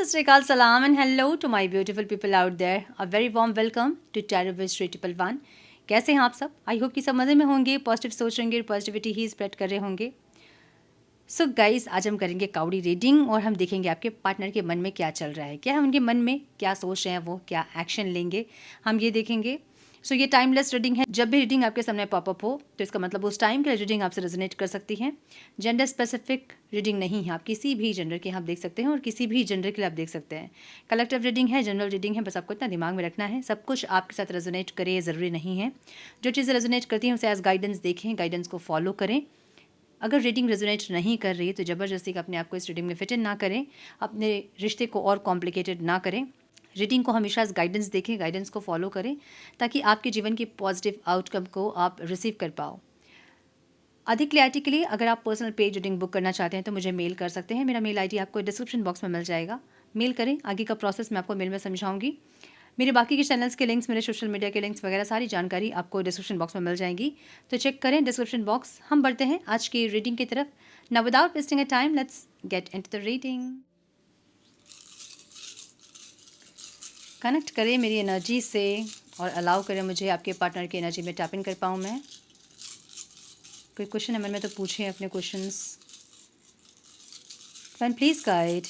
सत श्री अकाल, सलाम and hello to my beautiful people out there. A very warm welcome to tarot with Shri triple one. कैसे हैं आप सब? आई होप कि सब मज़े में होंगे, पॉजिटिव सोच रहे होंगे, पॉजिटिविटी ही स्प्रेड कर रहे होंगे। सो गाइस, आज हम करेंगे काउडी रीडिंग और हम देखेंगे आपके पार्टनर के मन में क्या चल रहा है, क्या है उनके मन में, क्या सोच रहे हैं वो, क्या एक्शन लेंगे, हम ये देखेंगे। सो ये टाइमलेस रीडिंग है। जब भी रीडिंग आपके सामने पॉपअप हो तो इसका मतलब उस टाइम के लिए रीडिंग आपसे रेजोनेट कर सकती है। जेंडर स्पेसिफिक रीडिंग नहीं है, आप किसी भी जेंडर के आप देख सकते हैं और किसी भी जेंडर के लिए आप देख सकते हैं। कलेक्टिव रीडिंग है, जनरल रीडिंग है, बस आपको इतना दिमाग में रखना है, सब कुछ आपके साथ रेजोनेट करे ज़रूरी नहीं है। जो चीज़ें रेजोनेट करती हैं उसे एज गाइडेंस देखें, गाइडेंस को फॉलो करें। अगर रीडिंग रेजोनेट नहीं कर रही तो ज़बरदस्ती अपने आप को इस रीडिंग में फिट इन ना करें, अपने रिश्ते को और कॉम्प्लिकेटेड ना करें। रीडिंग को हमेशा गाइडेंस देखें, गाइडेंस को फॉलो करें ताकि आपके जीवन की पॉजिटिव आउटकम को आप रिसीव कर पाओ। अधिक क्लैरिटी के लिए अगर आप पर्सनल पेज रीडिंग बुक करना चाहते हैं तो मुझे मेल कर सकते हैं। मेरा मेल आईडी आपको डिस्क्रिप्शन बॉक्स में मिल जाएगा, मेल करें। आगे का प्रोसेस मैं आपको मेल में समझाऊंगी। मेरे बाकी के चैनल्स के लिंक्स, मेरे सोशल मीडिया के लिंक्स वगैरह सारी जानकारी आपको डिस्क्रिप्शन बॉक्स में मिल जाएंगी, तो चेक करें डिस्क्रिप्शन बॉक्स। हम बढ़ते हैं आज की रीडिंग की तरफ। Now without wasting a time, let's get into the reading. Connect करें मेरी एनर्जी से और अलाउ करें मुझे आपके पार्टनर की एनर्जी में टैप इन कर पाऊँ मैं। कोई क्वेश्चन है मन में तो पूछें अपने क्वेश्चंस। फैन प्लीज़ गाइड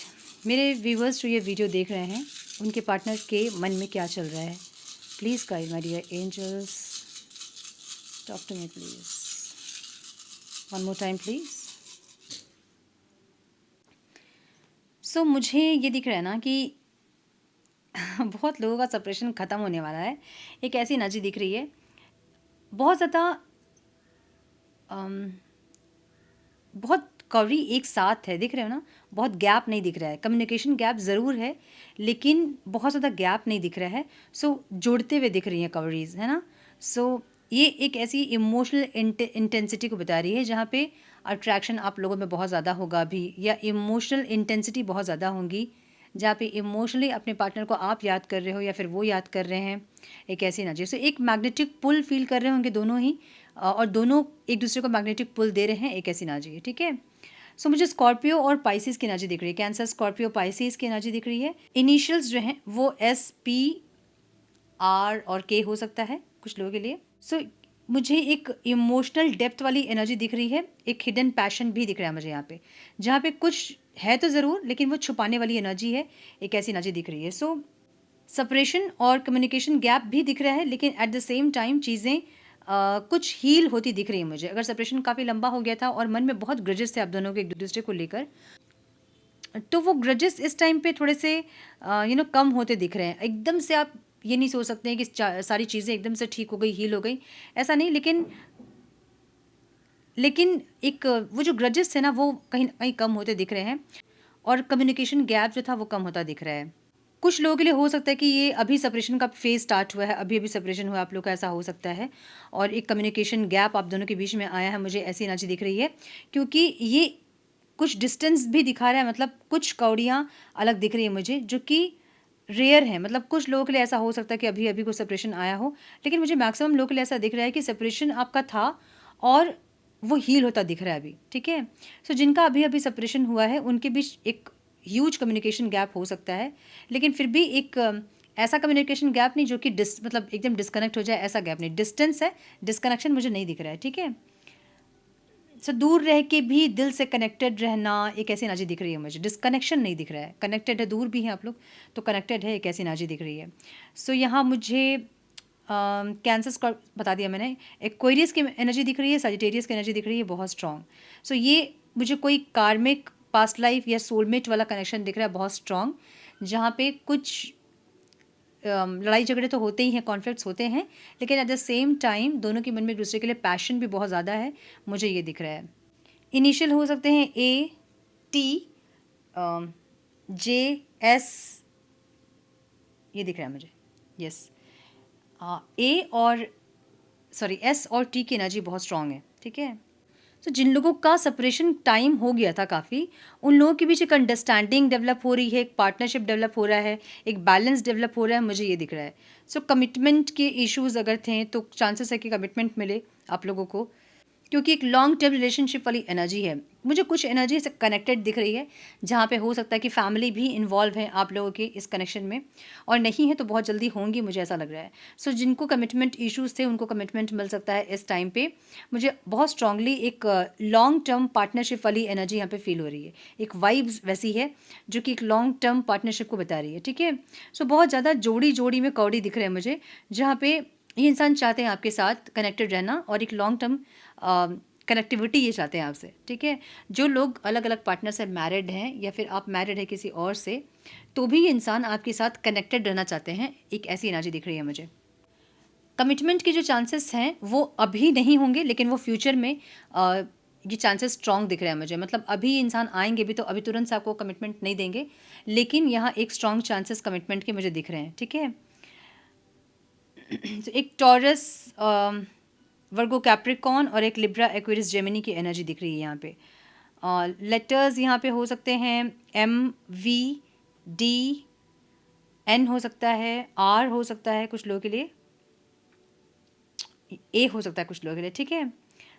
मेरे व्यूवर्स जो ये वीडियो देख रहे हैं उनके पार्टनर के मन में क्या चल रहा है। Please guide my dear angels, talk to me please. One more time please. So मुझे ये दिख रहा है ना कि बहुत लोगों का सेपरेशन ख़त्म होने वाला है। एक ऐसी एनर्जी दिख रही है, बहुत ज़्यादा बहुत कवरी एक साथ है, दिख रहे हो ना, बहुत गैप नहीं दिख रहा है। कम्युनिकेशन गैप ज़रूर है लेकिन बहुत ज़्यादा गैप नहीं दिख रहा है। सो जोड़ते हुए दिख रही हैं कवरीज, है ना। सो ये एक ऐसी इमोशनल इंटेंसिटी को बता रही है जहाँ पे अट्रैक्शन आप लोगों में बहुत ज़्यादा होगा भी, या इमोशनल इंटेंसिटी बहुत ज़्यादा होंगी जहाँ पे इमोशनली अपने पार्टनर को आप याद कर रहे हो या फिर वो याद कर रहे हैं। एक ऐसी एनर्जी से एक मैग्नेटिक पुल फील कर रहे होंगे दोनों ही, और दोनों एक दूसरे को मैग्नेटिक पुल दे रहे हैं। एक ऐसी एनर्जी है, ठीक है। सो मुझे स्कॉर्पियो और पाइसिस की एनर्जी दिख रही है। कैंसर, स्कॉर्पियो, पाइसिस की एनर्जी दिख रही है। इनिशियल्स जो हैं वो SPR और K हो सकता है कुछ लोगों के लिए। सो मुझे एक इमोशनल डेप्थ वाली एनर्जी दिख रही है। एक हिडन पैशन भी दिख रहा है मुझे यहाँ पे, जहाँ पे कुछ है तो ज़रूर लेकिन वो छुपाने वाली एनर्जी है। एक ऐसी एनर्जी दिख रही है। सो सेपरेशन और कम्युनिकेशन गैप भी दिख रहा है लेकिन एट द सेम टाइम चीज़ें कुछ हील होती दिख रही है मुझे। अगर सेपरेशन काफ़ी लंबा हो गया था और मन में बहुत ग्रजेस थे आप दोनों के एक दूसरे को लेकर, तो वो ग्रजेस इस टाइम पे थोड़े से कम होते दिख रहे हैं। एकदम से आप ये नहीं सोच सकते हैं कि सारी चीज़ें एकदम से ठीक हो गई, हील हो गई, ऐसा नहीं। लेकिन एक वो जो ग्रजेस थे ना वो कहीं ना कहीं कम होते दिख रहे हैं और कम्युनिकेशन गैप जो था वो कम होता दिख रहा है। कुछ लोगों के लिए हो सकता है कि ये अभी सेपरेशन का फेज स्टार्ट हुआ है, अभी अभी सेपरेशन हुआ आप लोग का, ऐसा हो सकता है। और एक कम्युनिकेशन गैप आप दोनों के बीच में आया है, मुझे ऐसी एनर्जी दिख रही है, क्योंकि ये कुछ डिस्टेंस भी दिखा रहा है। मतलब कुछ कौड़ियाँ अलग दिख रही है मुझे जो कि रेयर है। मतलब कुछ लोगों के लिए ऐसा हो सकता है कि अभी अभी कुछ सेपरेशन आया हो, लेकिन मुझे मैक्सिमम लोगों के लिए ऐसा दिख रहा है कि सेपरेशन आपका था और वो हील होता दिख रहा है अभी, ठीक है। सो जिनका अभी अभी सेपरेशन हुआ है उनके बीच एक ह्यूज कम्युनिकेशन गैप हो सकता है, लेकिन फिर भी एक ऐसा कम्युनिकेशन गैप नहीं जो कि मतलब एकदम डिस्कनेक्ट हो जाए, ऐसा गैप नहीं। डिस्टेंस है, डिस्कनेक्शन मुझे नहीं दिख रहा है, ठीक है। सो दूर रह के भी दिल से कनेक्टेड रहना, एक ऐसी एनर्जी दिख रही है मुझे। डिस्कनेक्शन नहीं दिख रहा है, कनेक्टेड है, दूर भी हैं आप लोग तो कनेक्टेड है, एक ऐसी एनर्जी दिख रही है। सो यहाँ मुझे कैंसर का बता दिया मैंने। एक्वेरियस की एनर्जी दिख रही है, सजिटेरियस की एनर्जी दिख रही है बहुत स्ट्रॉन्ग। सो ये मुझे कोई कार्मिक पास्ट लाइफ या सोलमेट वाला कनेक्शन दिख रहा है बहुत स्ट्रॉन्ग, जहाँ पे कुछ लड़ाई झगड़े तो होते ही हैं, कॉन्फ्लिक्ट्स होते हैं, लेकिन एट द सेम टाइम दोनों के मन में एक दूसरे के लिए पैशन भी बहुत ज़्यादा है, मुझे ये दिख रहा है। इनिशियल हो सकते हैं ATJS, ये दिख रहा है मुझे। यस, S और T की एनर्जी बहुत स्ट्रॉन्ग है, ठीक है। तो जिन लोगों का सेपरेशन टाइम हो गया था काफ़ी, उन लोगों के बीच एक अंडरस्टैंडिंग डेवलप हो रही है, एक पार्टनरशिप डेवलप हो रहा है, एक बैलेंस डेवलप हो रहा है, मुझे ये दिख रहा है। सो कमिटमेंट के इश्यूज अगर थे तो चांसेस है कि कमिटमेंट मिले आप लोगों को। क्योंकि एक लॉन्ग टर्म रिलेशनशिप वाली एनर्जी है। मुझे कुछ एनर्जी से कनेक्टेड दिख रही है, जहाँ पे हो सकता है कि फैमिली भी इन्वॉल्व है आप लोगों के इस कनेक्शन में, और नहीं है तो बहुत जल्दी होंगी, मुझे ऐसा लग रहा है। सो जिनको कमिटमेंट इश्यूज थे उनको कमिटमेंट मिल सकता है इस टाइम पे। मुझे बहुत स्ट्रांगली एक लॉन्ग टर्म पार्टनरशिप वाली एनर्जी यहाँ पे फील हो रही है। एक वाइब्स वैसी है जो कि एक लॉन्ग टर्म पार्टनरशिप को बता रही है, ठीक है। सो बहुत ज़्यादा जोड़ी जोड़ी में कौड़ी दिख रहे हैं मुझे, जहाँ पे ये इंसान चाहते हैं आपके साथ कनेक्टेड रहना और एक लॉन्ग टर्म कनेक्टिविटी ये चाहते हैं आपसे, ठीक है। जो लोग अलग अलग पार्टनर से मैरिड हैं या फिर आप मैरिड है किसी और से, तो भी ये इंसान आपके साथ कनेक्टेड रहना चाहते हैं, एक ऐसी एनर्जी दिख रही है मुझे। कमिटमेंट के जो चांसेस हैं वो अभी नहीं होंगे, लेकिन वो फ्यूचर में ये चांसेस स्ट्रॉन्ग दिख रहे हैं मुझे। मतलब अभी इंसान आएंगे भी तो अभी तुरंत से आपको कमिटमेंट नहीं देंगे, लेकिन यहाँ एक स्ट्रॉन्ग चांसेस कमिटमेंट के मुझे दिख रहे हैं, ठीक है। तो एक टॉरस, वर्गो कैप्रिकॉन और एक लिब्रा एक्वेरियस जेमिनी की एनर्जी दिख रही है यहाँ पे। लेटर्स यहाँ पे हो सकते हैं MVD, N हो सकता है, R हो सकता है कुछ लोगों के लिए, A हो सकता है कुछ लोगों के लिए, ठीक है।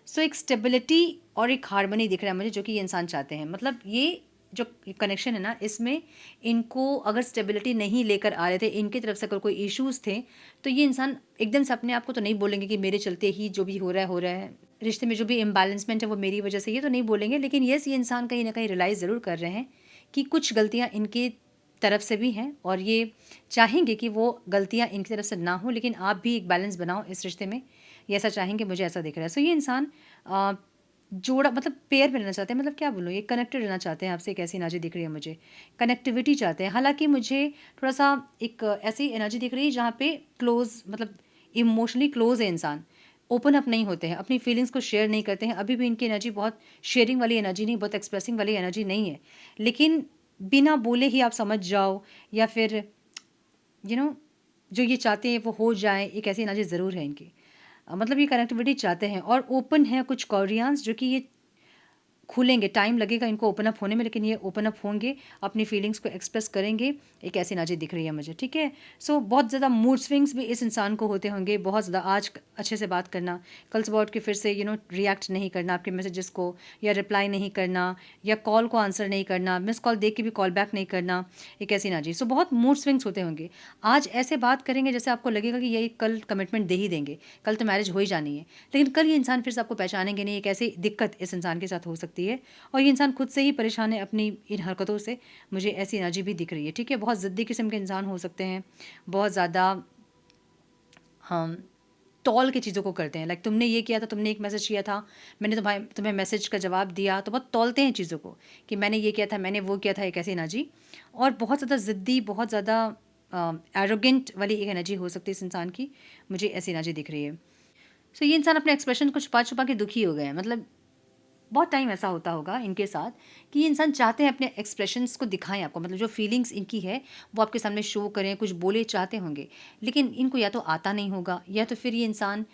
सो एक स्टेबिलिटी और एक हार्मनी दिख रहा है मुझे, जो कि ये इंसान चाहते हैं। मतलब ये जो कनेक्शन है ना, इसमें इनको अगर स्टेबिलिटी नहीं लेकर आ रहे थे, इनकी तरफ से अगर कोई इश्यूज थे, तो ये इंसान एकदम से अपने आप को तो नहीं बोलेंगे कि मेरे चलते ही जो भी हो रहा है हो रहा है, रिश्ते में जो भी इम्बैलेंसमेंट है वो मेरी वजह से, ये तो नहीं बोलेंगे। लेकिन येस, ये इंसान कहीं ना कहीं रियलाइज़ ज़रूर कर रहे हैं कि कुछ गलतियाँ इनकी तरफ से भी हैं, और ये चाहेंगे कि वो गलतियाँ इनकी तरफ से ना हो, लेकिन आप भी एक बैलेंस बनाओ इस रिश्ते में, ये ऐसा चाहेंगे, मुझे ऐसा दिख रहा है। सो ये इंसान जोड़ा, मतलब पेयर में रहना चाहते हैं, मतलब क्या बोलूँ, ये कनेक्टेड रहना चाहते हैं आपसे, एक ऐसी एनर्जी दिख रही है मुझे। कनेक्टिविटी चाहते हैं। हालांकि मुझे थोड़ा सा एक ऐसी एनर्जी दिख रही है जहाँ पे क्लोज, मतलब इमोशनली क्लोज है इंसान, ओपन अप नहीं होते हैं, अपनी फीलिंग्स को शेयर नहीं करते हैं। अभी भी इनकी एनर्जी बहुत शेयरिंग वाली एनर्जी नहीं, बहुत एक्सप्रेसिंग वाली एनर्जी नहीं है, लेकिन बिना बोले ही आप समझ जाओ, या फिर जो ये चाहते हैं वो हो जाए, एक ऐसी एनर्जी ज़रूर है इनकी। मतलब ये कनेक्टिविटी चाहते हैं और ओपन है कुछ कोरियंस, जो कि ये खुलेंगे, टाइम लगेगा इनको ओपन अप होने में, लेकिन ये ओपन अप होंगे, अपनी फीलिंग्स को एक्सप्रेस करेंगे, एक ऐसी एनर्जी दिख रही है मुझे, ठीक है। सो बहुत ज़्यादा मूड स्विंग्स भी इस इंसान को होते होंगे, बहुत ज़्यादा आज अच्छे से बात करना, कल सुबह उठ के फिर से रिएक्ट नहीं करना आपके मैसेजेस को, या रिप्लाई नहीं करना, या कॉल को आंसर नहीं करना, मिस कॉल देख के भी कॉल बैक नहीं करना, एक ऐसी एनर्जी। सो बहुत मूड स्विंग्स होते होंगे। आज ऐसे बात करेंगे जैसे आपको लगेगा कि ये कल कमिटमेंट दे ही देंगे, कल तो मैरिज हो ही जानी है, लेकिन कल ये इंसान फिर से आपको पहचानेंगे नहीं, एक ऐसी दिक्कत इस इंसान के साथ हो सकती है, और ये इंसान खुद से ही परेशान है अपनी इन हरकतों से, मुझे ऐसी एनर्जी भी दिख रही है, ठीक है। बहुत ज़िद्दी किस्म के इंसान हो सकते हैं, बहुत ज़्यादा हम तौल के चीज़ों को करते हैं। लाइक तुमने ये किया था, तुमने एक मैसेज किया था, मैंने तुम्हें मैसेज का जवाब दिया, तो बहुत तौलते हैं चीज़ों को कि मैंने ये किया था, मैंने वो किया था, एक ऐसी एनर्जी। और बहुत ज़्यादा ज़िद्दी, बहुत ज़्यादा एरोगेंट वाली एक एनर्जी हो सकती है इस इंसान की, मुझे ऐसी एनर्जी दिख रही है। सो ये इंसान अपने एक्सप्रेशन को छुपा छुपा के दुखी हो गए हैं। मतलब बहुत टाइम ऐसा होता होगा इनके साथ कि ये इंसान चाहते हैं अपने एक्सप्रेशंस को दिखाएं आपको, मतलब जो फीलिंग्स इनकी है वो आपके सामने शो करें, कुछ बोले चाहते होंगे, लेकिन इनको या तो आता नहीं होगा, या तो फिर ये इंसान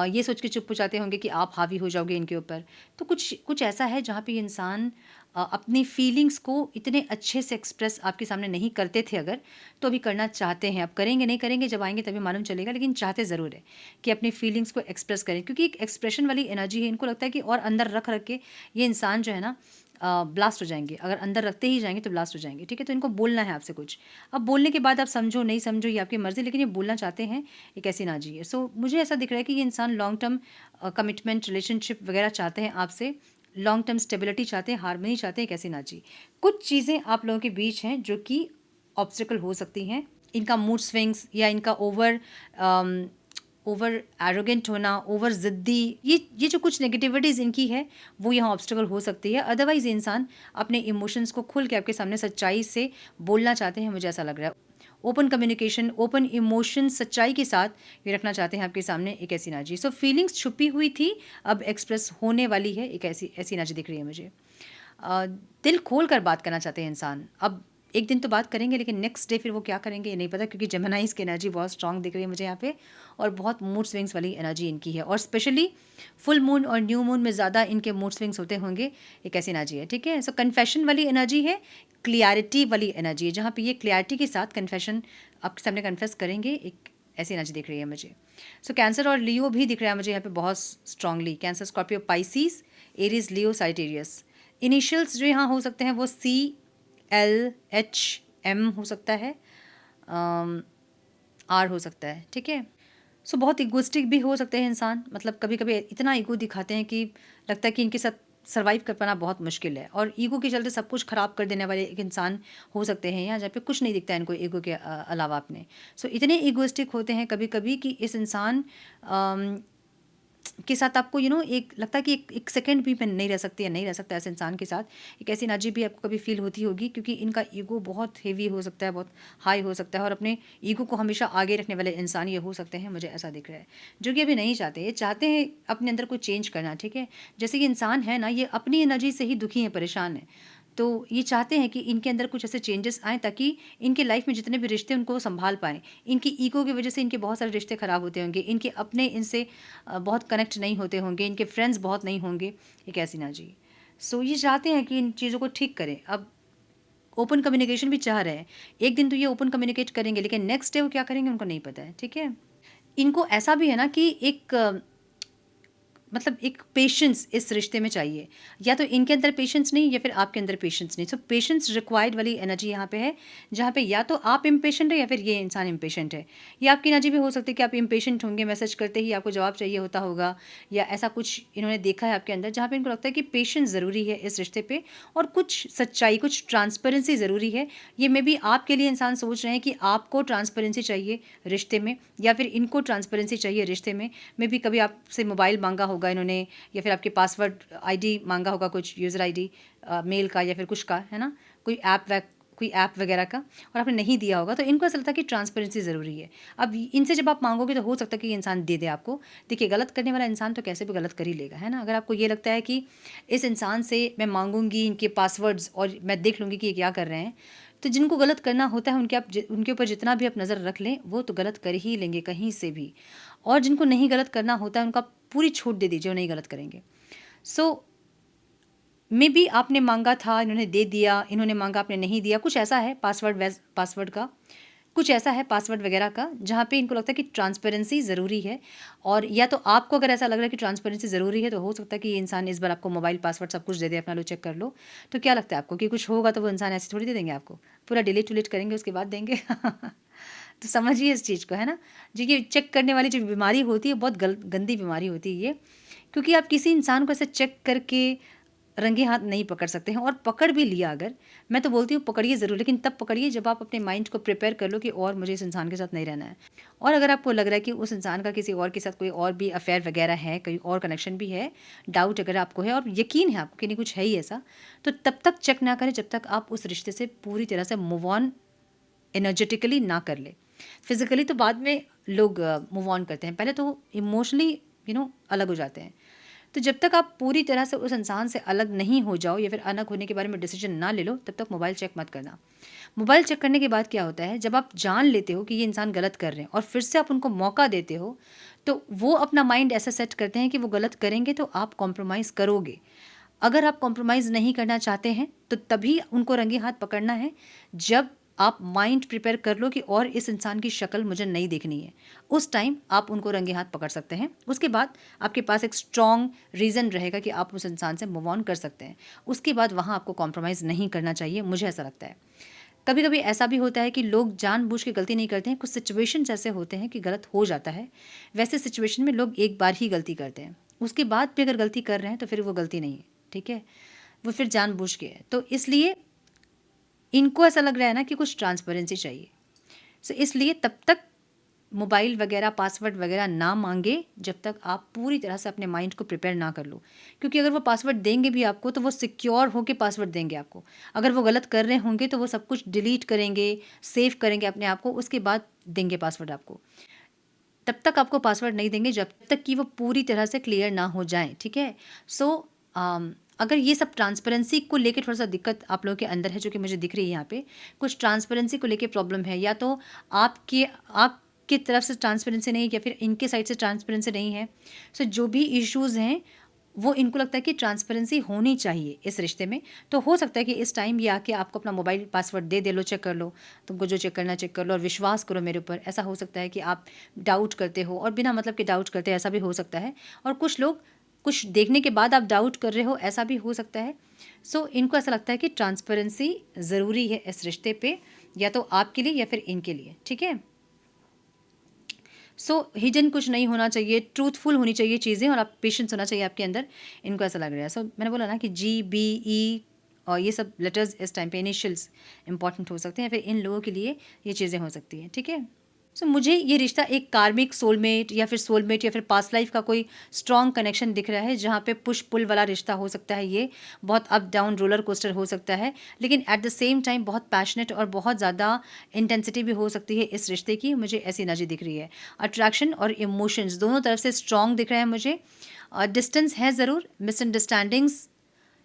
ये सोच के चुप हो जाते होंगे कि आप हावी हो जाओगे इनके ऊपर। तो कुछ कुछ ऐसा है जहाँ पे ये इंसान अपनी फीलिंग्स को इतने अच्छे से एक्सप्रेस आपके सामने नहीं करते थे अगर, तो अभी करना चाहते हैं। अब करेंगे नहीं करेंगे, जब आएंगे तभी मालूम चलेगा, लेकिन चाहते ज़रूर है कि अपनी फीलिंग्स को एक्सप्रेस करें, क्योंकि एक एक्सप्रेशन वाली एनर्जी है। इनको लगता है कि और अंदर रख रख के ये इंसान जो है ना ब्लास्ट हो जाएंगे, अगर अंदर रखते ही जाएंगे तो ब्लास्ट हो जाएंगे, ठीक है। तो इनको बोलना है आपसे कुछ, अब बोलने के बाद आप समझो नहीं समझो ये आपकी मर्ज़ी, लेकिन ये बोलना चाहते हैं, एक ऐसी एनर्जी है। सो मुझे ऐसा दिख रहा है कि ये इंसान लॉन्ग टर्म कमिटमेंट, रिलेशनशिप वगैरह चाहते हैं आपसे, लॉन्ग टर्म स्टेबिलिटी चाहते हैं, हार्मनी चाहते हैं, एक ऐसी एनर्जी। कुछ चीज़ें आप लोगों के बीच हैं जो कि ऑब्स्टिकल हो सकती हैं, इनका मूड स्विंग्स, या इनका ओवर एरोगेंट होना, ओवर ज़िद्दी, ये जो कुछ नेगेटिविटीज़ इनकी है वो यहाँ ऑब्स्टिकल हो सकती है। अदरवाइज़ ये इंसान अपने इमोशंस को खुल के आपके सामने सच्चाई से बोलना चाहते हैं, मुझे ऐसा लग रहा है। ओपन कम्युनिकेशन, ओपन इमोशन, सच्चाई के साथ ये रखना चाहते हैं आपके सामने, एक ऐसी एनर्जी। सो फीलिंग्स छुपी हुई थी, अब एक्सप्रेस होने वाली है, एक ऐसी एनर्जी दिख रही है मुझे। दिल खोल कर बात करना चाहते हैं इंसान। अब एक दिन तो बात करेंगे, लेकिन नेक्स्ट डे फिर वो क्या करेंगे ये नहीं पता, क्योंकि जेमिनाइज़ की एनर्जी बहुत स्ट्रांग दिख रही है मुझे यहाँ पे, और बहुत मूड स्विंग्स वाली एनर्जी इनकी है, और स्पेशली फुल मून और न्यू मून में ज़्यादा इनके मूड स्विंग्स होते होंगे, एक ऐसी एनर्जी है, ठीक है। सो कन्फेशन वाली एनर्जी है, क्लियरिटी वाली एनर्जी है, जहाँ पे ये क्लियरिटी के साथ कन्फेशन आपके सामने कन्फेस करेंगे, एक ऐसी एनर्जी दिख रही है मुझे। सो कैंसर और लियो भी दिख रहा है मुझे यहाँ पे बहुत strongly. Cancer, Scorpio, Pisces, Aries, Leo, Sagittarius. Initials जो यहाँ हो सकते हैं वो CLHM हो सकता है, R हो सकता है, ठीक है। सो बहुत इगोइस्टिक भी हो सकते हैं इंसान, मतलब कभी कभी इतना ईगो दिखाते हैं कि लगता है कि इनके साथ सर्वाइव कर पाना बहुत मुश्किल है, और ईगो के चलते सब कुछ ख़राब कर देने वाले एक इंसान हो सकते हैं यहाँ, जहाँ पे कुछ नहीं दिखता है इनको ईगो के अलावा अपने। सो इतने ईगोइस्टिक होते हैं कभी कभी कि इस इंसान के साथ आपको एक लगता है कि एक सेकंड भी मैं नहीं रह सकती या नहीं रह सकता ऐसे इंसान के साथ। एक ऐसी एनर्जी भी आपको कभी फील होती होगी, क्योंकि इनका ईगो बहुत हेवी हो सकता है, बहुत हाई हो सकता है, और अपने ईगो को हमेशा आगे रखने वाले इंसान ये हो सकते हैं, मुझे ऐसा दिख रहा है। जो कि अभी नहीं चाहते, ये चाहते हैं अपने अंदर कोई चेंज करना, ठीक है। जैसे कि इंसान है ना, ये अपनी एनर्जी से ही दुखी है, परेशान है, तो ये चाहते हैं कि इनके अंदर कुछ ऐसे चेंजेस आएँ ताकि इनके लाइफ में जितने भी रिश्ते उनको संभाल पाएँ। इनकी ईगो की वजह से इनके बहुत सारे रिश्ते ख़राब होते होंगे, इनके अपने इनसे बहुत कनेक्ट नहीं होते होंगे, इनके फ्रेंड्स बहुत नहीं होंगे, एक ऐसी एनर्जी। सो ये चाहते हैं कि इन चीज़ों को ठीक करें। अब ओपन कम्युनिकेशन भी चाह रहे हैं। एक दिन तो ये ओपन कम्युनिकेट करेंगे, लेकिन नेक्स्ट डे वो क्या करेंगे उनको नहीं पता है, ठीक है। इनको ऐसा भी है ना कि एक मतलब एक पेशेंस इस रिश्ते में चाहिए, या तो इनके अंदर पेशेंस नहीं या फिर आपके अंदर पेशेंस नहीं। सो पेशेंस रिक्वायर्ड वाली एनर्जी यहाँ पे है, जहाँ पे या तो आप इम्पेशेंट है या फिर ये इंसान इम्पेशेंट है। या आपकी एनर्जी भी हो सकती है कि आप इम्पेशेंट होंगे, मैसेज करते ही आपको जवाब चाहिए होता होगा, या ऐसा कुछ इन्होंने देखा है आपके अंदर जहाँ पे इनको लगता है कि पेशेंस ज़रूरी है इस रिश्ते पे, और कुछ सच्चाई, कुछ ट्रांसपेरेंसी ज़रूरी है। ये मे बी आपके लिए इंसान सोच रहे हैं कि आपको ट्रांसपेरेंसी चाहिए रिश्ते में, या फिर इनको ट्रांसपेरेंसी चाहिए रिश्ते में। मे बी कभी आपसे मोबाइल मांगा होगा इन्होंने, या फिर आपके पासवर्ड आईडी मांगा होगा, कुछ यूज़र आईडी मेल का या फिर कुछ का, है ना, कोई ऐप वगैरह का, और आपने नहीं दिया होगा, तो इनको ऐसा लगता है कि ट्रांसपेरेंसी ज़रूरी है। अब इनसे जब आप मांगोगे तो हो सकता है कि ये इंसान दे दे आपको। देखिए, गलत करने वाला इंसान तो कैसे भी गलत कर ही लेगा, है ना। अगर आपको ये लगता है कि इस इंसान से मैं मांगूंगी इनके पासवर्ड्स और मैं देख लूँगी कि ये क्या कर रहे हैं, तो जिनको गलत करना होता है उनके ऊपर जितना भी आप नज़र रख लें, वो तो गलत कर ही लेंगे कहीं से भी। और जिनको नहीं गलत करना होता है उनका पूरी छूट दे दीजिए, वो नहीं गलत करेंगे। सो मे बी आपने मांगा था, इन्होंने दे दिया, इन्होंने मांगा, आपने नहीं दिया, कुछ ऐसा है पासवर्ड का, कुछ ऐसा है पासवर्ड वगैरह का, जहाँ पे इनको लगता है कि ट्रांसपेरेंसी ज़रूरी है। और या तो आपको अगर ऐसा लग रहा है कि ट्रांसपेरेंसी ज़रूरी है, तो हो सकता है कि ये इंसान इस बार आपको मोबाइल पासवर्ड सब कुछ दे दे, अपना लो चेक कर लो। तो क्या लगता है आपको कि कुछ होगा तो वो इंसान ऐसे थोड़ी दे देंगे आपको, पूरा डिलीट विलीट करेंगे उसके बाद देंगे। तो समझिए इस चीज़ को, है ना। जो ये चेक करने वाली जो बीमारी होती है, बहुत गंदी बीमारी होती है ये, क्योंकि आप किसी इंसान को ऐसे चेक करके रंगे हाथ नहीं पकड़ सकते हैं। और पकड़ भी लिया अगर, मैं तो बोलती हूँ पकड़िए ज़रूर, लेकिन तब पकड़िए जब आप अपने माइंड को प्रिपेयर कर लो कि और मुझे इस इंसान के साथ नहीं रहना है। और अगर आपको लग रहा है कि उस इंसान का किसी और के साथ कोई और भी अफेयर वगैरह है, कोई और कनेक्शन भी है, डाउट अगर आपको है और यकीन है आपको कि नहीं कुछ है ही ऐसा, तो तब तक चेक ना करें जब तक आप उस रिश्ते से पूरी तरह से मूव ऑन एनर्जेटिकली ना कर ले। फिजिकली तो बाद में लोग मूव ऑन करते हैं, पहले तो इमोशनली अलग हो जाते हैं। तो जब तक आप पूरी तरह से उस इंसान से अलग नहीं हो जाओ, या फिर अलग होने के बारे में डिसीजन ना ले लो, तब तक मोबाइल चेक मत करना। मोबाइल चेक करने के बाद क्या होता है, जब आप जान लेते हो कि ये इंसान गलत कर रहे हैं और फिर से आप उनको मौका देते हो, तो वो अपना माइंड ऐसा सेट करते हैं कि वो गलत करेंगे तो आप कॉम्प्रोमाइज़ करोगे। अगर आप कॉम्प्रोमाइज़ नहीं करना चाहते हैं, तो तभी उनको रंगे हाथ पकड़ना है जब आप माइंड प्रिपेयर कर लो कि और इस इंसान की शक्ल मुझे नहीं देखनी है। उस टाइम आप उनको रंगे हाथ पकड़ सकते हैं। उसके बाद आपके पास एक स्ट्रॉन्ग रीज़न रहेगा कि आप उस इंसान से मूव ऑन कर सकते हैं। उसके बाद वहाँ आपको कॉम्प्रोमाइज़ नहीं करना चाहिए, मुझे ऐसा लगता है। कभी कभी ऐसा भी होता है कि लोग जानबूझ के गलती नहीं करते हैं, कुछ सिचुएशंस ऐसे होते हैं कि गलत हो जाता है। वैसे सिचुएशन में लोग एक बार ही गलती करते हैं, उसके बाद भी अगर गलती कर रहे हैं तो फिर वो गलती नहीं है, ठीक है, वो फिर जानबूझ के है। तो इसलिए इनको ऐसा लग रहा है ना कि कुछ ट्रांसपेरेंसी चाहिए। सो इसलिए तब तक मोबाइल वगैरह पासवर्ड वगैरह ना मांगे जब तक आप पूरी तरह से अपने माइंड को प्रिपेयर ना कर लो। क्योंकि अगर वो पासवर्ड देंगे भी आपको तो वो सिक्योर होके पासवर्ड देंगे आपको। अगर वो गलत कर रहे होंगे तो वो सब कुछ डिलीट करेंगे, सेव करेंगे अपने आप को, उसके बाद देंगे पासवर्ड आपको। तब तक आपको पासवर्ड नहीं देंगे जब तक कि वो पूरी तरह से क्लियर ना हो जाए, ठीक है। सो अगर ये सब ट्रांसपेरेंसी को लेके थोड़ा सा दिक्कत आप लोगों के अंदर है, जो कि मुझे दिख रही है यहाँ पे, कुछ ट्रांसपेरेंसी को लेके प्रॉब्लम है, या तो आपकी तरफ से ट्रांसपेरेंसी नहीं, या फिर इनके साइड से ट्रांसपेरेंसी नहीं है। सो जो भी इश्यूज़ हैं वो इनको लगता है कि ट्रांसपेरेंसी होनी चाहिए इस रिश्ते में। तो हो सकता है कि इस टाइम ये आके आपको अपना मोबाइल पासवर्ड दे दे, लो चेक कर लो, तुमको जो चेक करना चेक कर लो और विश्वास करो मेरे ऊपर। ऐसा हो सकता है कि आप डाउट करते हो और बिना मतलब के डाउट करते हैं, ऐसा भी हो सकता है। और कुछ लोग कुछ देखने के बाद आप डाउट कर रहे हो, ऐसा भी हो सकता है। सो इनको ऐसा लगता है कि ट्रांसपेरेंसी ज़रूरी है इस रिश्ते पे, या तो आपके लिए या फिर इनके लिए, ठीक है। सो हिडन कुछ नहीं होना चाहिए, ट्रूथफुल होनी चाहिए चीज़ें, और आप पेशेंस होना चाहिए आपके अंदर, इनको ऐसा लग रहा है। सो मैंने बोला ना कि GBE और ये सब लेटर्स इस टाइम पे इनिशियल्स इंपॉर्टेंट हो सकते हैं, फिर इन लोगों के लिए ये चीज़ें हो सकती हैं, ठीक है। सो मुझे ये रिश्ता एक कार्मिक सोलमेट या फिर पास्ट लाइफ का कोई स्ट्रॉन्ग कनेक्शन दिख रहा है, जहाँ पे पुश पुल वाला रिश्ता हो सकता है। ये बहुत अप डाउन रोलर कोस्टर हो सकता है, लेकिन एट द सेम टाइम बहुत पैशनेट और बहुत ज़्यादा इंटेंसिटी भी हो सकती है इस रिश्ते की। मुझे ऐसी एनर्जी दिख रही है। अट्रैक्शन और इमोशंस दोनों तरफ से स्ट्रॉन्ग दिख रहा है मुझे। डिस्टेंस है ज़रूर, मिसअंडरस्टैंडिंग्स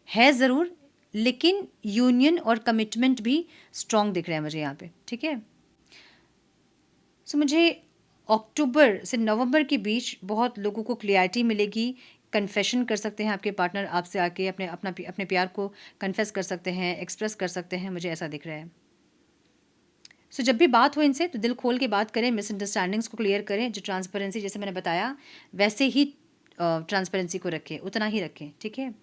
है ज़रूर, लेकिन यूनियन और कमिटमेंट भी स्ट्रॉन्ग दिख रहा है मुझे यहाँ पे, ठीक है। सो मुझे अक्टूबर से नवंबर के बीच बहुत लोगों को क्लियरिटी मिलेगी। कन्फेशन कर सकते हैं आपके पार्टनर आपसे आके, अपने प्यार को कन्फेस कर सकते हैं, एक्सप्रेस कर सकते हैं, मुझे ऐसा दिख रहा है। सो जब भी बात हो इनसे तो दिल खोल के बात करें, मिसअंडरस्टैंडिंग्स को क्लियर करें। जो ट्रांसपेरेंसी जैसे मैंने बताया वैसे ही ट्रांसपेरेंसी को रखें, उतना ही रखें, ठीक है।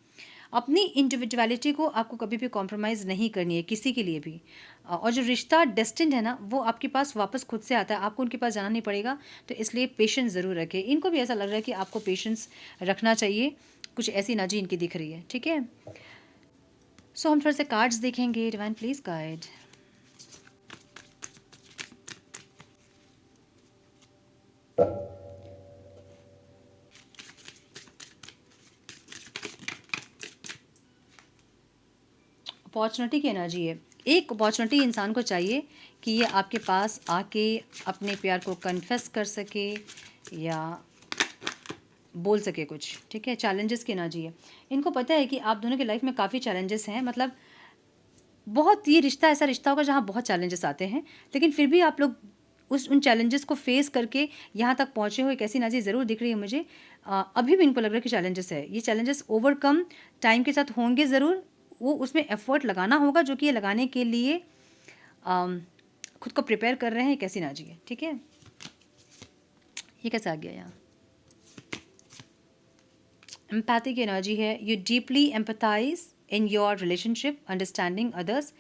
अपनी इंडिविजुअलिटी को आपको कभी भी कॉम्प्रोमाइज़ नहीं करनी है किसी के लिए भी। और जो रिश्ता डेस्टिन्ड है ना, वो आपके पास वापस खुद से आता है, आपको उनके पास जाना नहीं पड़ेगा। तो इसलिए पेशेंस ज़रूर रखें। इनको भी ऐसा लग रहा है कि आपको पेशेंस रखना चाहिए, कुछ ऐसी एनर्जी इनकी दिख रही है, ठीक है। सो हम थोड़े से कार्ड्स देखेंगे। Divine please guide. अपॉर्चुनिटी की एनर्जी है। एक अपॉर्चुनिटी इंसान को चाहिए कि ये आपके पास आके अपने प्यार को कन्फेस कर सके या बोल सके कुछ, ठीक है। चैलेंजेस की एनर्जी है। इनको पता है कि आप दोनों की लाइफ में काफ़ी चैलेंजेस हैं, मतलब बहुत, ये रिश्ता ऐसा रिश्ता होगा जहाँ बहुत चैलेंजेस आते हैं, लेकिन फिर भी आप लोग उन चैलेंजेस को फेस करके यहाँ तक पहुँचे हो। एक ऐसी एनर्जी ज़रूर दिख रही है मुझे। अभी भी इनको लग रहा है कि चैलेंजेस है। ये चैलेंजेस ओवरकम टाइम के साथ होंगे ज़रूर। वो उसमें एफर्ट लगाना होगा, जो कि ये लगाने के लिए खुद को प्रिपेयर कर रहे हैं। कैसी एनर्जी है, ठीक है। ये कैसे आ गया यहाँ? एम्पैथी की एनर्जी है। You deeply empathise in your relationship, understanding others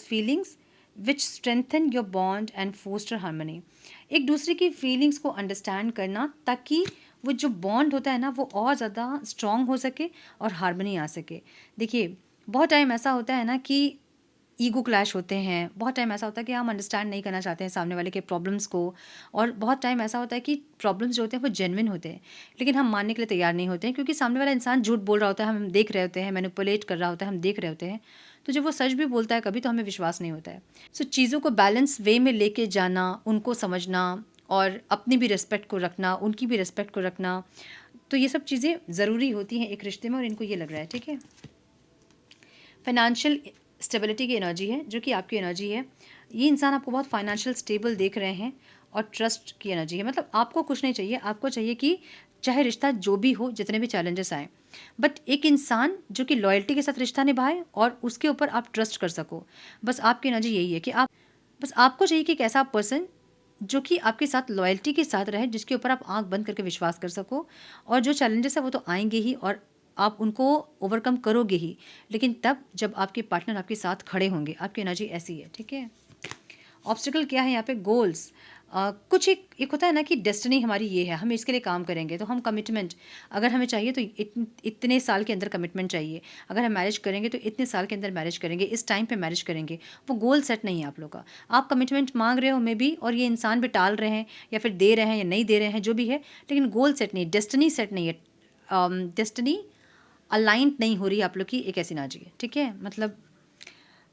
feelings which strengthen your bond and foster harmony. एक दूसरे की फीलिंग्स को अंडरस्टैंड करना, ताकि वो जो बॉन्ड होता है ना, वो और ज़्यादा स्ट्रॉन्ग हो सके और हार्मनी आ सके। देखिए, बहुत टाइम ऐसा होता है ना कि ईगो क्लैश होते हैं। बहुत टाइम ऐसा होता है कि हम अंडरस्टैंड नहीं करना चाहते हैं सामने वाले के प्रॉब्लम्स को, और बहुत टाइम ऐसा होता है कि प्रॉब्लम्स जो होते हैं वो जेन्युइन होते हैं, लेकिन हम मानने के लिए तैयार नहीं होते हैं, क्योंकि सामने वाला इंसान झूठ बोल रहा होता है, हम देख रहे होते हैं, मैनिपुलेट कर रहा होता है, हम देख रहे होते हैं। तो जब वो सच भी बोलता है कभी, तो हमें विश्वास नहीं होता है। सो चीज़ों को बैलेंस वे में लेके जाना, उनको समझना और अपनी भी रिस्पेक्ट को रखना, उनकी भी रिस्पेक्ट को रखना, तो ये सब चीज़ें ज़रूरी होती हैं एक रिश्ते में, और इनको ये लग रहा है, ठीक है। फाइनेंशियल स्टेबिलिटी की एनर्जी है, जो कि आपकी एनर्जी है। ये इंसान आपको बहुत फाइनेंशियल स्टेबल देख रहे हैं, और ट्रस्ट की एनर्जी है। मतलब आपको कुछ नहीं चाहिए, आपको चाहिए कि चाहे रिश्ता जो भी हो, जितने भी चैलेंजेस आए, बट एक इंसान जो कि लॉयल्टी के साथ रिश्ता निभाए और उसके ऊपर आप ट्रस्ट कर सको। बस आपकी एनर्जी यही है कि बस आपको चाहिए कि एक ऐसा पर्सन जो कि आपके साथ लॉयल्टी के साथ रहे, जिसके ऊपर आप आंख बंद करके विश्वास कर सको। और जो चैलेंजेस है वो तो आएंगे ही, और आप उनको ओवरकम करोगे ही, लेकिन तब जब आपके पार्टनर आपके साथ खड़े होंगे। आपकी एनर्जी ऐसी है, ठीक है। ऑब्स्टिकल क्या है यहाँ पे? गोल्स। कुछ एक होता है ना कि डेस्टिनी हमारी ये है, हम इसके लिए काम करेंगे, तो हम कमिटमेंट अगर हमें चाहिए तो इतने साल के अंदर कमिटमेंट चाहिए। अगर हम मैरिज करेंगे तो इतने साल के अंदर मैरिज करेंगे, इस टाइम पे मैरिज करेंगे। वो गोल सेट नहीं है आप लोग का। आप कमिटमेंट मांग रहे हो मे बी, और ये इंसान भी टाल रहे हैं, या फिर दे रहे हैं या नहीं दे रहे हैं, जो भी है, लेकिन गोल सेट नहीं है, डेस्टिनी सेट नहीं है। डेस्टिनी अलाइंड नहीं हो रही आप लोग की, एक ऐसी एनर्जी है, ठीक है। मतलब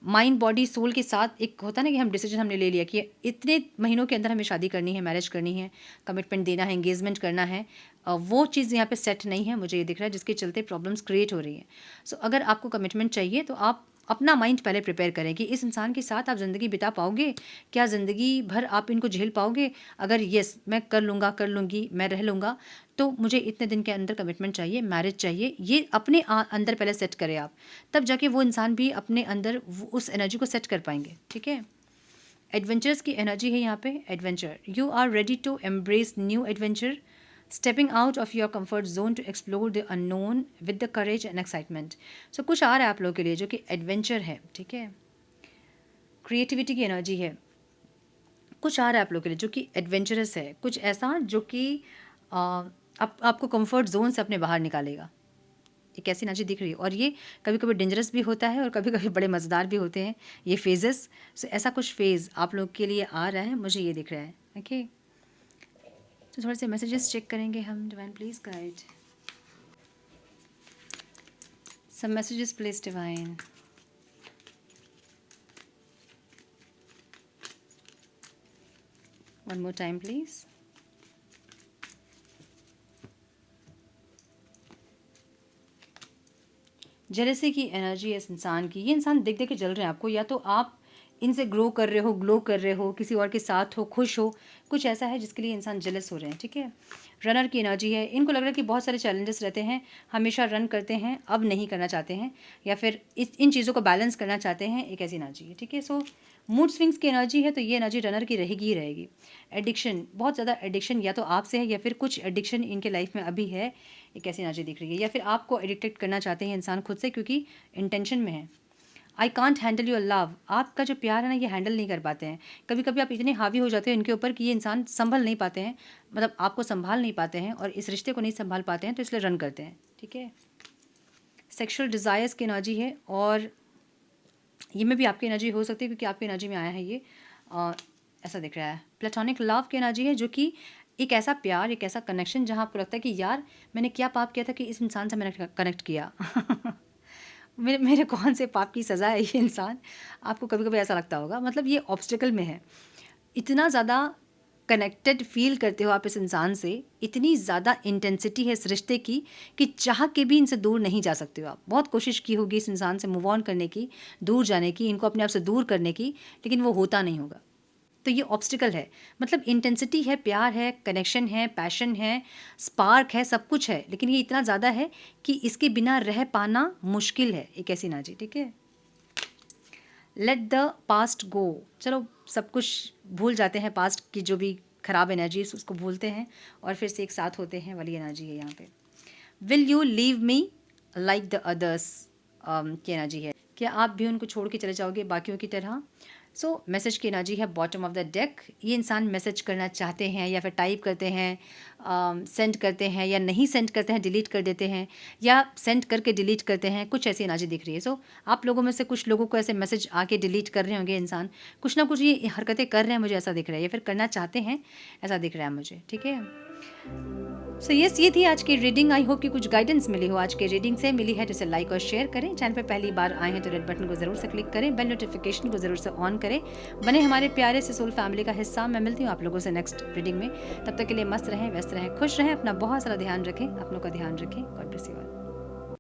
माइंड बॉडी सोल के साथ एक होता है ना कि हम डिसीजन हमने ले लिया कि इतने महीनों के अंदर हमें शादी करनी है, मैरिज करनी है, कमिटमेंट देना है, एंगेजमेंट करना है। वो चीज़ यहाँ पे सेट नहीं है, मुझे ये दिख रहा है, जिसके चलते प्रॉब्लम्स क्रिएट हो रही हैं। सो अगर आपको कमिटमेंट चाहिए तो आप अपना माइंड पहले प्रिपेयर करें कि इस इंसान के साथ आप ज़िंदगी बिता पाओगे, क्या ज़िंदगी भर आप इनको झेल पाओगे? अगर येस मैं कर लूँगा, कर लूँगी, मैं रह लूँगा, तो मुझे इतने दिन के अंदर कमिटमेंट चाहिए, मैरिज चाहिए, ये अपने अंदर पहले सेट करें आप, तब जाके वो इंसान भी अपने अंदर उस एनर्जी को सेट कर पाएंगे, ठीक है। एडवेंचर्स की एनर्जी है यहाँ पे, adventure, you are ready to embrace new adventure, stepping out of your comfort zone to explore the unknown with the courage and excitement. So कुछ आ रहा है आप लोगों के लिए जो कि एडवेंचर है, ठीक है। क्रिएटिविटी की एनर्जी है, कुछ आ रहा है आप लोगों के लिए जो कि एडवेंचरस है, कुछ ऐसा जो कि आपको कंफर्ट जोन से अपने बाहर निकालेगा, एक ऐसी एनर्जी दिख रही है। और ये कभी कभी डेंजरस भी होता है और कभी कभी बड़े मज़ेदार भी होते हैं ये फेजेस। सो ऐसा कुछ फेज़ आप लोग के लिए आ रहा है, मुझे ये दिख रहा है, ओके। तो थोड़े से मैसेजेस चेक करेंगे हम, divine please guide some messages please divine. One more time please. Jealousy की एनर्जी है इस इंसान की, ये इंसान देख देख के जल रहे हैं आपको, या तो आप इनसे ग्रो कर रहे हो, ग्लो कर रहे हो, किसी और के साथ हो, खुश हो, कुछ ऐसा है जिसके लिए इंसान जेलस हो रहे हैं, ठीक है। रनर की एनर्जी है, इनको लग रहा है कि बहुत सारे चैलेंजेस रहते हैं, हमेशा रन करते हैं, अब नहीं करना चाहते हैं, या फिर इन चीज़ों को बैलेंस करना चाहते हैं, एक ऐसी एनर्जी है, ठीक है। सो मूड स्विंग्स की एनर्जी है, तो ये एनर्जी रनर की रहेगी ही रहेगी। एडिक्शन, बहुत ज़्यादा एडिक्शन या तो आपसे है या फिर कुछ एडिक्शन इनके लाइफ में अभी है, एक ऐसी एनर्जी दिख रही है, या फिर आपको एडिक्टेड करना चाहते हैं इंसान खुद से क्योंकि इंटेंशन में है। I can't handle your love, आपका जो प्यार है ना ये हैंडल नहीं कर पाते हैं, कभी कभी आप इतने हावी हो जाते हो इनके ऊपर कि ये इंसान संभल नहीं पाते हैं, मतलब आपको संभाल नहीं पाते हैं और इस रिश्ते को नहीं संभाल पाते हैं, तो इसलिए रन करते हैं, ठीक है। सेक्सुअल डिज़ायर्स की एनर्जी है, और ये में भी आपकी एनर्जी हो सकती है क्योंकि आपकी एनर्जी में आया है ये, ऐसा दिख रहा है। प्लेटोनिक लव की एनर्जी है, जो कि एक ऐसा प्यार, एक ऐसा कनेक्शन जहाँ आपको लगता है कि यार मैंने क्या पाप किया था कि इस इंसान से मैंने कनेक्ट किया मेरे कौन से पाप की सज़ा है ये इंसान, आपको कभी कभी ऐसा लगता होगा, मतलब ये ऑब्स्टिकल में है, इतना ज़्यादा कनेक्टेड फील करते हो आप इस इंसान से, इतनी ज़्यादा इंटेंसिटी है इस रिश्ते की कि चाह के भी इनसे दूर नहीं जा सकते हो आप। बहुत कोशिश की होगी इस इंसान से मूव ऑन करने की, दूर जाने की, इनको अपने आप से दूर करने की, लेकिन वो होता नहीं होगा। तो ये ऑब्स्टिकल है, मतलब इंटेंसिटी है, प्यार है, कनेक्शन है, पैशन है, स्पार्क है, सब कुछ है, लेकिन ये इतना ज़्यादा है कि इसके बिना रह पाना मुश्किल है, एक ऐसी एनर्जी, ठीक है। लेट द पास्ट गो, चलो सब कुछ भूल जाते हैं, पास्ट की जो भी खराब एनर्जी उसको भूलते हैं और फिर से एक साथ होते हैं वाली एनर्जी है यहाँ पे। Will you leave me like the others की एनर्जी है, क्या आप भी उनको छोड़ के चले जाओगे बाकियों की तरह। सो मैसेज की एनर्जी है बॉटम ऑफ द डेक, ये इंसान मैसेज करना चाहते हैं या फिर टाइप करते हैं, सेंड करते हैं या नहीं सेंड करते हैं, डिलीट कर देते हैं या सेंड करके डिलीट करते हैं, कुछ ऐसी एनर्जी दिख रही है। सो आप लोगों में से कुछ लोगों को ऐसे मैसेज आके डिलीट कर रहे होंगे इंसान, कुछ ना कुछ ये हरकतें कर रहे हैं, मुझे ऐसा दिख रहा है, या फिर करना चाहते हैं, ऐसा दिख रहा है मुझे, ठीक है। सो यस, ये थी आज की रीडिंग। आई होप कि कुछ गाइडेंस मिली हो आज के रीडिंग से, मिली है जिसे लाइक और शेयर करें। चैनल पे पहली बार आए हैं तो रेड बटन को ज़रूर से क्लिक करें, बेल नोटिफिकेशन को ज़रूर से ऑन करें, बने हमारे प्यारे से सोल फैमिली का हिस्सा। मैं मिलती हूँ आप लोगों से नेक्स्ट रीडिंग में, तब तक के लिए मस्त रहें, व्यस्त रहें, खुश रहें, अपना बहुत सारा ध्यान रखें, अपनों का ध्यान रखें। God bless you all.